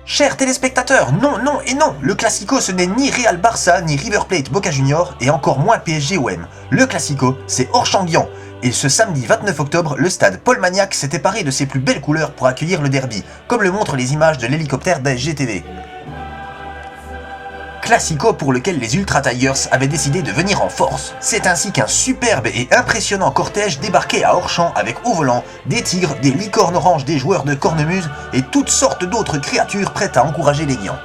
Chers téléspectateurs, non, non et non. Le Classico, ce n'est ni Real Barça, ni River Plate Boca Juniors, et encore moins PSG OM. Le Classico, c'est Orchamps-Guian. Et ce samedi 29 octobre, le stade Paul Magnac s'était paré de ses plus belles couleurs pour accueillir le derby, comme le montrent les images de l'hélicoptère d'ASG-TV. Classico pour lequel les Ultra Tigers avaient décidé de venir en force. C'est ainsi qu'un superbe et impressionnant cortège débarquait à Orchamps avec au volant des tigres, des licornes oranges, des joueurs de cornemuse et toutes sortes d'autres créatures prêtes à encourager les Guians.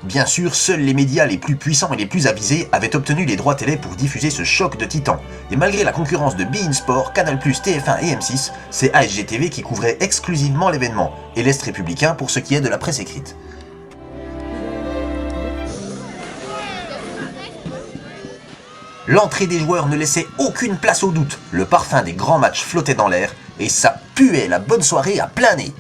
Bien sûr, seuls les médias les plus puissants et les plus avisés avaient obtenu les droits télé pour diffuser ce choc de titans. Et malgré la concurrence de beIN Sport, Canal+, TF1 et M6, c'est ASG-TV qui couvrait exclusivement l'événement, et l'Est républicain pour ce qui est de la presse écrite. L'entrée des joueurs ne laissait aucune place au doute, le parfum des grands matchs flottait dans l'air, et ça puait la bonne soirée à plein nez.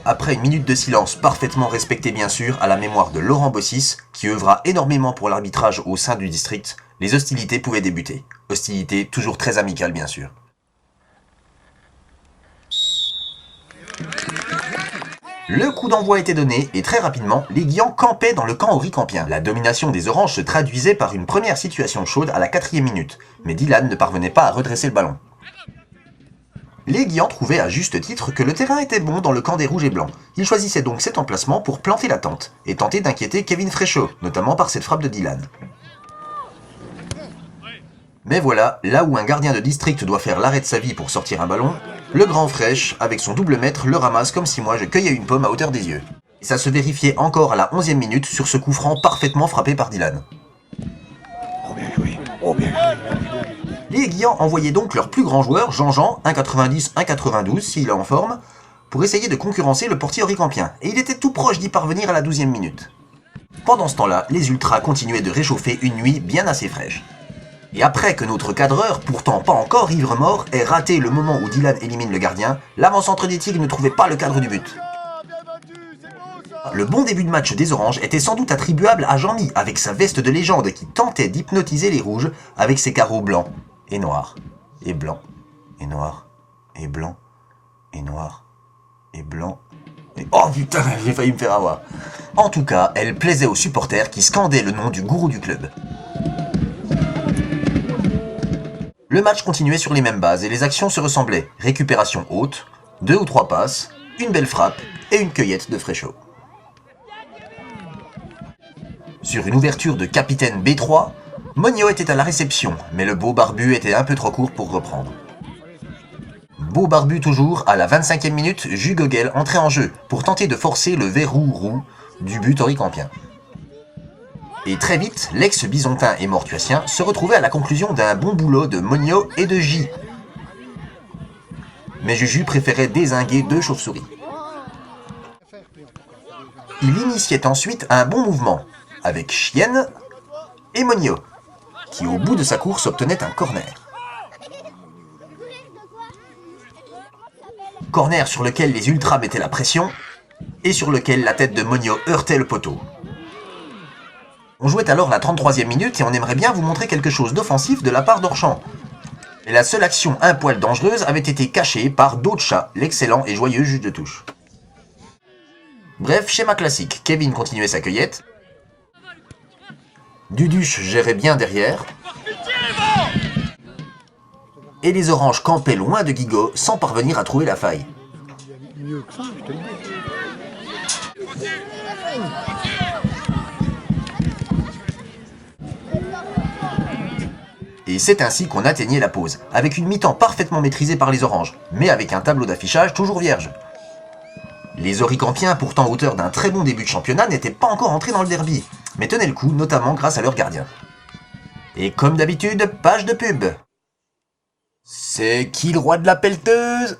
Après une minute de silence parfaitement respectée bien sûr à la mémoire de Laurent Bossis, qui œuvra énormément pour l'arbitrage au sein du district, les hostilités pouvaient débuter. Hostilités toujours très amicales bien sûr. Le coup d'envoi était donné et très rapidement, les Guians campaient dans le camp auricampien. La domination des Oranges se traduisait par une première situation chaude à la 4e minute, mais Dylan ne parvenait pas à redresser le ballon. Les Guians trouvaient à juste titre que le terrain était bon dans le camp des Rouges et Blancs. Ils choisissaient donc cet emplacement pour planter la tente et tenter d'inquiéter Kevin Fréchot, notamment par cette frappe de Dylan. Mais voilà, là où un gardien de district doit faire l'arrêt de sa vie pour sortir un ballon, le grand Fraîche, avec son double mètre, le ramasse comme si moi je cueillais une pomme à hauteur des yeux. Et ça se vérifiait encore à la 11e minute sur ce coup franc parfaitement frappé par Dylan. Oh bien joué, oh bien joué. Les Guians envoyaient donc leur plus grand joueur, Jean-Jean, 1,90, 1,92 s'il est en forme, pour essayer de concurrencer le portier auricampien, et il était tout proche d'y parvenir à la 12e minute. Pendant ce temps-là, les Ultras continuaient de réchauffer une nuit bien assez fraîche. Et après que notre cadreur, pourtant pas encore ivre-mort, ait raté le moment où Dylan élimine le gardien, l'avant-centre des Tigres ne trouvait pas le cadre du but. Le bon début de match des Oranges était sans doute attribuable à Jean-Mi, avec sa veste de légende qui tentait d'hypnotiser les Rouges avec ses carreaux blancs et noirs, et blancs, et noirs, et blancs, et noirs, et blancs, et... Oh putain, j'ai failli me faire avoir. En tout cas, elle plaisait aux supporters qui scandaient le nom du gourou du club. Le match continuait sur les mêmes bases et les actions se ressemblaient. Récupération haute, 2 ou 3 passes, une belle frappe et une cueillette de Fréchot. Sur une ouverture de capitaine B3, Monio était à la réception, mais le beau barbu était un peu trop court pour reprendre. Beau barbu toujours, à la 25e minute, Jules Gogel entrait en jeu pour tenter de forcer le verrou roux du but auricampien. Et très vite, l'ex-bisontin et mortuacien se retrouvait à la conclusion d'un bon boulot de Monio et de J. Mais Juju préférait dézinguer 2 chauves-souris. Il initiait ensuite un bon mouvement, avec Chienne et Monio, qui au bout de sa course obtenait un corner. Corner sur lequel les Ultras mettaient la pression, et sur lequel la tête de Monio heurtait le poteau. On jouait alors la 33e minute et on aimerait bien vous montrer quelque chose d'offensif de la part d'Orchamps. Et la seule action un poil dangereuse avait été cachée par Docha, l'excellent et joyeux juge de touche. Bref, schéma classique, Kevin continuait sa cueillette, Duduche gérait bien derrière, et les Oranges campaient loin de Guigo sans parvenir à trouver la faille. Et c'est ainsi qu'on atteignait la pause, avec une mi-temps parfaitement maîtrisée par les Oranges, mais avec un tableau d'affichage toujours vierge. Les Auricampiens, pourtant auteurs d'un très bon début de championnat, n'étaient pas encore entrés dans le derby, mais tenaient le coup, notamment grâce à leur gardien. Et comme d'habitude, page de pub. C'est qui le roi de la pelleteuse ?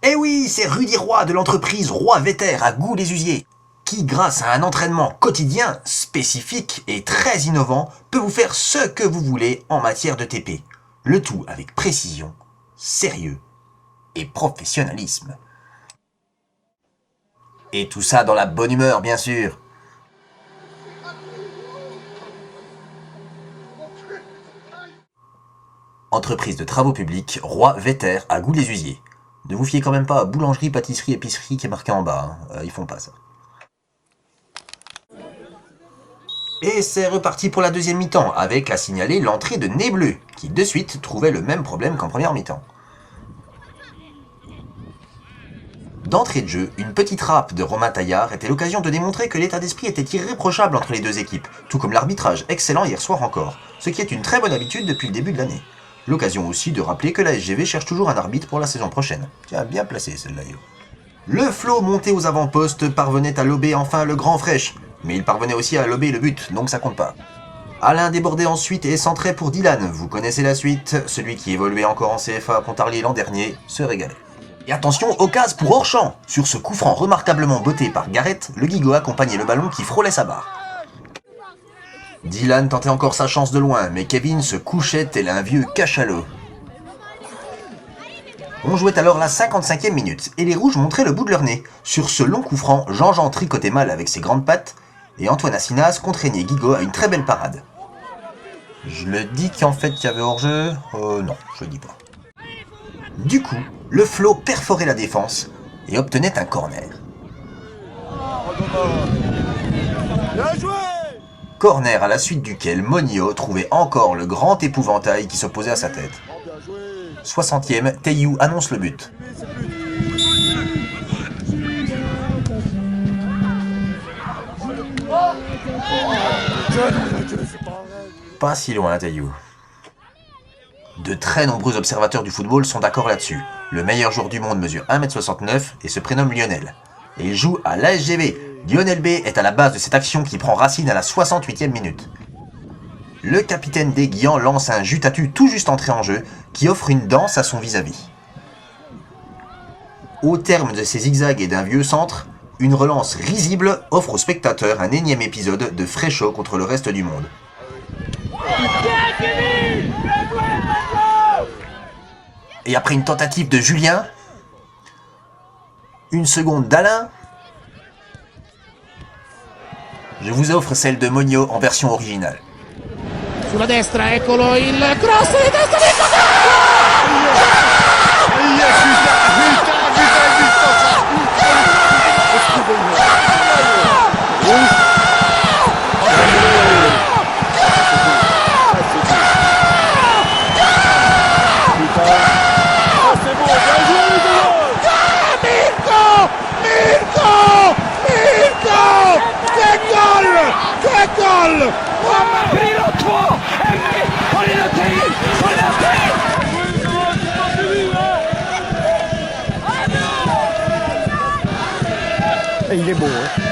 Eh oui, c'est Rudy Roy de l'entreprise Roy Vetter à Goulet-Usiers, qui, grâce à un entraînement quotidien, spécifique et très innovant, peut vous faire ce que vous voulez en matière de TP. Le tout avec précision, sérieux et professionnalisme. Et tout ça dans la bonne humeur, bien sûr. Entreprise de travaux publics, Roy Vetter à Goulet-Usiers. Ne vous fiez quand même pas à boulangerie, pâtisserie, épicerie qui est marqué en bas. Ils font pas ça. Et c'est reparti pour la deuxième mi-temps, avec à signaler l'entrée de Nez Bleu, qui de suite trouvait le même problème qu'en première mi-temps. D'entrée de jeu, une petite râpe de Romain Taillard était l'occasion de démontrer que l'état d'esprit était irréprochable entre les deux équipes, tout comme l'arbitrage excellent hier soir encore, ce qui est une très bonne habitude depuis le début de l'année. L'occasion aussi de rappeler que la SGV cherche toujours un arbitre pour la saison prochaine. Tiens, bien placé celle-là, yo. Le flot monté aux avant-postes parvenait à lober enfin le grand fraîche, mais il parvenait aussi à lober le but, donc ça compte pas. Alain débordait ensuite et centrait pour Dylan, vous connaissez la suite, celui qui évoluait encore en CFA à Pontarlier l'an dernier se régalait. Et attention, occasion pour hors-champ. Sur ce coup franc remarquablement botté par Garrett, le Guigo accompagnait le ballon qui frôlait sa barre. Dylan tentait encore sa chance de loin, mais Kevin se couchait tel un vieux cachalot. On jouait alors la 55e minute, et les Rouges montraient le bout de leur nez. Sur ce long coup franc, Jean-Jean tricotait mal avec ses grandes pattes, et Antoine Assinas contraignait Guigo à une très belle parade. Je le dis qu'en fait il y avait hors-jeu ? Non, je le dis pas. Du coup, le flot perforait la défense, et obtenait un corner. Bien joué! Corner à la suite duquel Monio trouvait encore le grand épouvantail qui s'opposait à sa tête. 60e, Teyou annonce le but. Pas si loin, Teyou. De très nombreux observateurs du football sont d'accord là-dessus. Le meilleur joueur du monde mesure 1m69 et se prénomme Lionel. Et il joue à l'ASGV. Lionel B est à la base de cette action qui prend racine à la 68e minute. Le capitaine des Guillans lance un jutatu tout juste entré en jeu qui offre une danse à son vis-à-vis. Au terme de ces zigzags et d'un vieux centre, une relance risible offre aux spectateurs un énième épisode de frais chaud contre le reste du monde. Et après une tentative de Julien, une seconde d'Alain, je vous offre celle de Monio en version originale. Sulla destra, eccolo il cross di destra, Et il est beau, hein.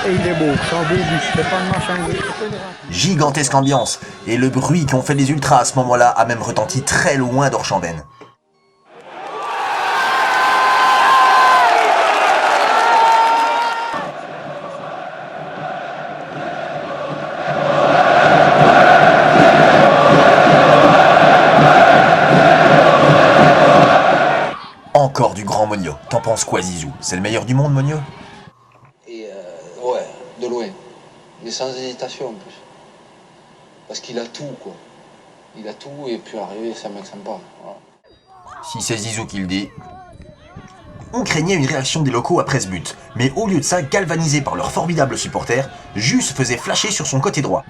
Et il est beau, c'est un beau but, c'est pas un machin. Gigantesque ambiance, et le bruit qu'ont fait les ultras à ce moment-là a même retenti très loin d'Orchambaine. Encore du grand Monio. T'en penses quoi, Zizou? C'est le meilleur du monde, Monio? Ouais, de loin. Mais sans hésitation en plus. Parce qu'il a tout, quoi. Il a tout et puis arriver, c'est un mec sympa. Voilà. Si c'est Zizou qui le dit. On craignait une réaction des locaux après ce but, mais au lieu de ça, galvanisés par leurs formidables supporters, Jus se faisait flasher sur son côté droit.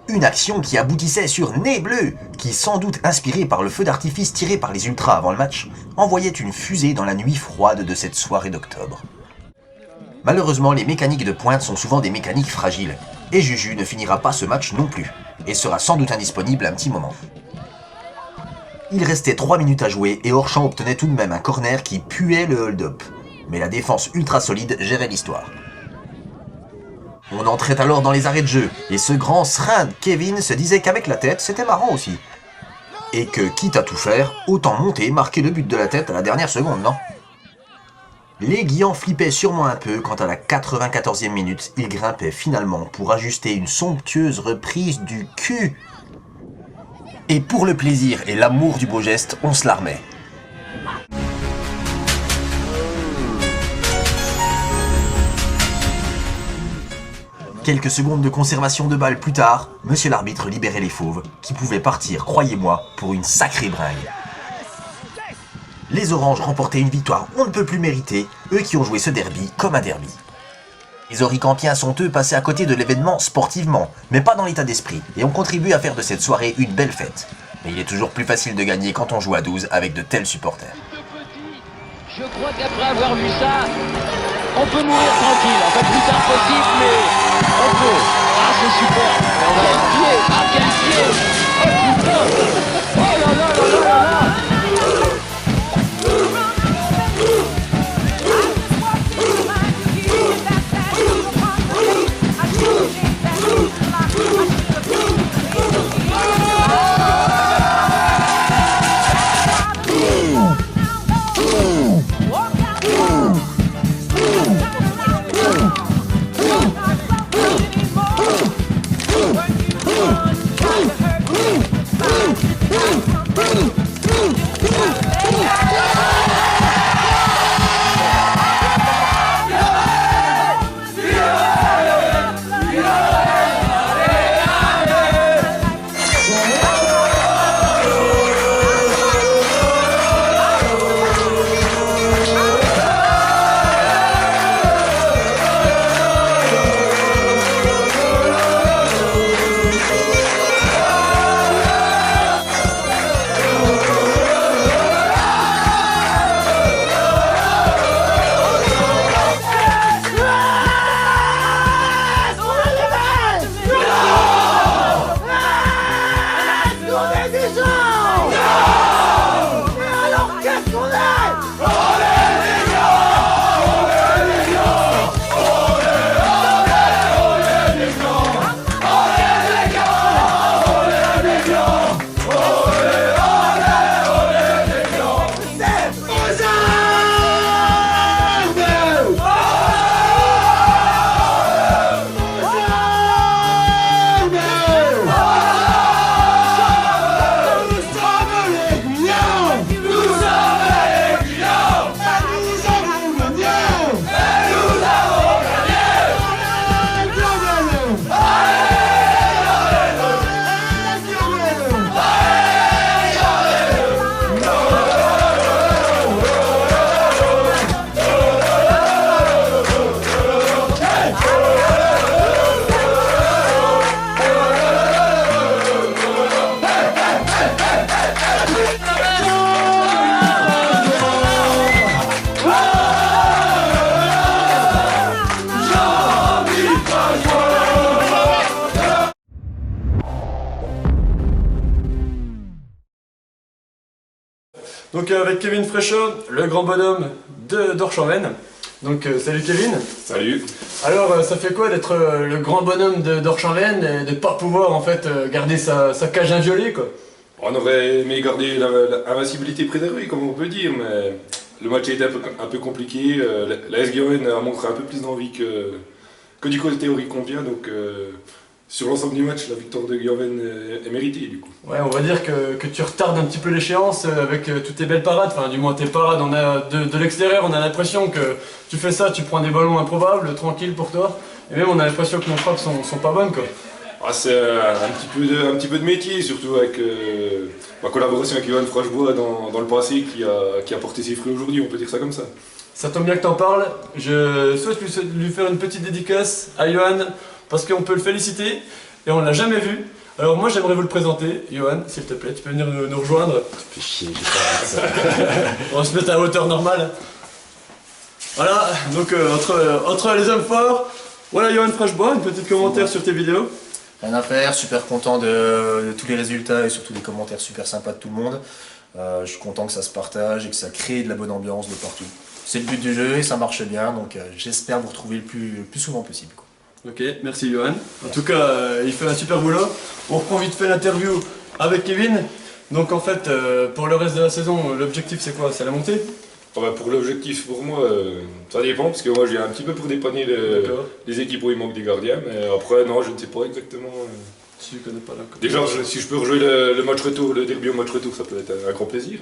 Une action qui aboutissait sur Nez Bleu, qui, sans doute inspiré par le feu d'artifice tiré par les ultras avant le match, envoyait une fusée dans la nuit froide de cette soirée d'octobre. Malheureusement, les mécaniques de pointe sont souvent des mécaniques fragiles, et Juju ne finira pas ce match non plus, et sera sans doute indisponible un petit moment. Il restait 3 minutes à jouer, et Orchamps obtenait tout de même un corner qui puait le hold-up, mais la défense ultra solide gérait l'histoire. On entrait alors dans les arrêts de jeu, et ce grand serin de Kevin se disait qu'avec la tête, c'était marrant aussi. Et que, quitte à tout faire, autant monter et marquer le but de la tête à la dernière seconde, non? Les Guillans flippaient sûrement un peu quand à la 94e minute, ils grimpaient finalement pour ajuster une somptueuse reprise du cul. Et pour le plaisir et l'amour du beau geste, on se l'armait. Quelques secondes de conservation de balle plus tard, monsieur l'arbitre libérait les fauves, qui pouvaient partir, croyez-moi, pour une sacrée bringue. Les Oranges remportaient une victoire on ne peut plus méritée, eux qui ont joué ce derby comme un derby. Les Oricampiens sont eux passés à côté de l'événement sportivement, mais pas dans l'état d'esprit, et ont contribué à faire de cette soirée une belle fête. Mais il est toujours plus facile de gagner quand on joue à 12 avec de tels supporters. Je crois qu'après avoir vu ça, on peut mourir tranquille. En fait, plus tard possible, mais on peut. Ah, c'est super. On va quel pied. Ah, quel pied. Oh putain. Oh là là là là là là. Donc avec Kevin Fréchot, le grand bonhomme d'Orchambaine. Donc salut Kevin. Salut. Alors ça fait quoi d'être le grand bonhomme d'Orchambaine et de pas pouvoir en fait garder sa cage inviolée quoi? On aurait aimé garder l'invincibilité préservée comme on peut dire, mais le match a été un peu compliqué. La S Guillaume a montré un peu plus d'envie que du côté Oricambien, donc sur l'ensemble du match, la victoire de Guillaume est méritée du coup. Ouais, on va dire que tu retardes un petit peu l'échéance avec toutes tes belles parades, enfin du moins tes parades, on a de l'extérieur on a l'impression que tu fais ça, tu prends des ballons improbables, tranquille pour toi, et même on a l'impression que nos frappes sont pas bonnes quoi. Ah, c'est un petit peu de métier, surtout avec ma collaboration avec Johan Frochebois dans le passé qui a porté ses fruits aujourd'hui, on peut dire ça comme ça. Ça tombe bien que t'en parles, je souhaite lui faire une petite dédicace à Johan, parce qu'on peut le féliciter, et on l'a jamais vu. Alors moi j'aimerais vous le présenter, Johan, s'il te plaît, tu peux venir nous rejoindre. Tu fais chier, j'ai pas envie de ça. On va se mettre à hauteur normale. Voilà, donc entre les hommes forts, voilà Johan Frochebois, un petit commentaire sur tes vidéos. Rien à faire, super content de tous les résultats et surtout des commentaires super sympas de tout le monde. Je suis content que ça se partage et que ça crée de la bonne ambiance de partout. C'est le but du jeu et ça marche bien, donc j'espère vous retrouver le plus souvent possible, quoi. Ok, merci Johan. En tout cas, il fait un super boulot. On reprend vite fait l'interview avec Kevin. Donc en fait, pour le reste de la saison, l'objectif c'est quoi? C'est la montée? Ah bah, pour l'objectif, pour moi, ça dépend, parce que moi j'ai un petit peu pour dépanner les équipes où il manque des gardiens, mais après, non, je ne sais pas exactement. Tu connais pas la Déjà, si je peux rejouer le match retour, le derby au match retour, ça peut être un grand plaisir.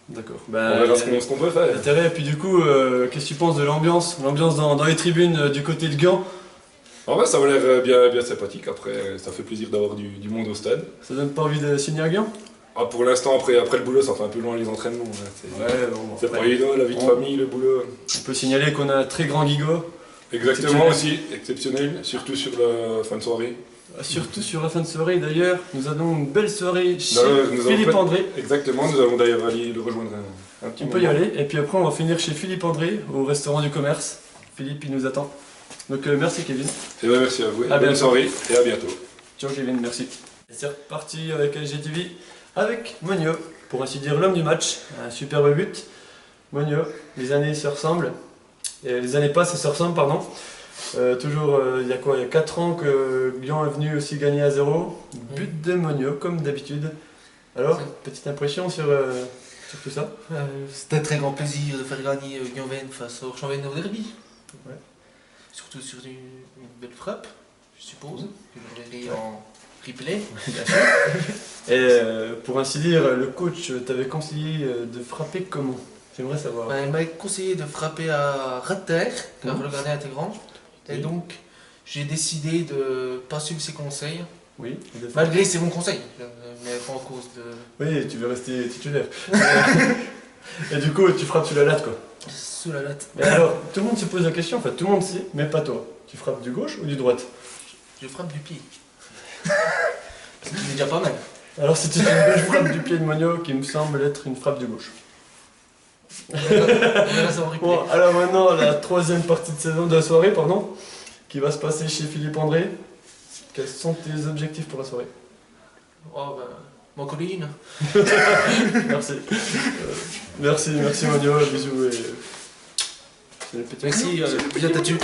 D'accord. On verra ce qu'on peut faire. L'intérêt, et puis du coup, qu'est-ce que tu penses de l'ambiance? L'ambiance dans les tribunes du côté de Gand? En vrai, ça m'a l'air bien sympathique. Après, ça fait plaisir d'avoir du monde au stade. Ça donne pas envie de signer à Gand? Ah, pour l'instant, après le boulot, ça fait un peu loin les entraînements. C'est pas évident, la vie de famille, le boulot. On peut signaler qu'on a un très grand Guigo. Exactement, aussi, exceptionnel, surtout sur la fin de soirée. Surtout sur la fin de soirée d'ailleurs, nous avons une belle soirée chez Nous Philippe André. Exactement, nous allons d'ailleurs aller le rejoindre un petit On moment. peut y aller, et puis après on va finir chez Philippe André, au restaurant du commerce. Philippe il nous attend. Donc merci Kevin. Et ben, merci à vous, À bonne bientôt. soirée et à bientôt. Ciao Kevin, merci. Et c'est reparti avec LGTV, avec Monio, pour ainsi dire l'homme du match, un superbe but. Monio, les années se ressemblent, les années passent et se ressemblent, pardon. Toujours, il y a quoi, il y a 4 ans que Lyon est venu aussi gagner à 0. But de Monio, comme d'habitude. Alors, petite impression sur tout ça? C'était un très grand plaisir de faire gagner Guinven face au Champion au derby. Ouais. Surtout sur une belle frappe, je suppose, que je verrai en replay. Et pour ainsi dire, le coach t'avait conseillé de frapper comment? J'aimerais savoir. Il m'a conseillé de frapper à ras de terre, car le gardien était grand. Et donc, j'ai décidé de ne pas suivre ses conseils. Oui. Malgré ses bons conseils, mais pas en cause de... Oui, tu veux rester titulaire. Et du coup, tu frappes sur la latte quoi. Sous la latte. Mais alors, tout le monde se pose la question, en fait, tout le monde sait, mais pas toi. Tu frappes du gauche ou du droite? Je frappe du pied. Ce qui est déjà pas mal. Alors c'est une belle frappe du pied de Monio qui me semble être une frappe de gauche. On verra ça en replay. Bon, alors maintenant, la troisième partie de saison de la soirée, pardon, qui va se passer chez Philippe André. Quels sont tes objectifs pour la soirée? Oh bah, mon colline. Merci. Merci Monio, bisous et... Merci, bien t'as-tu.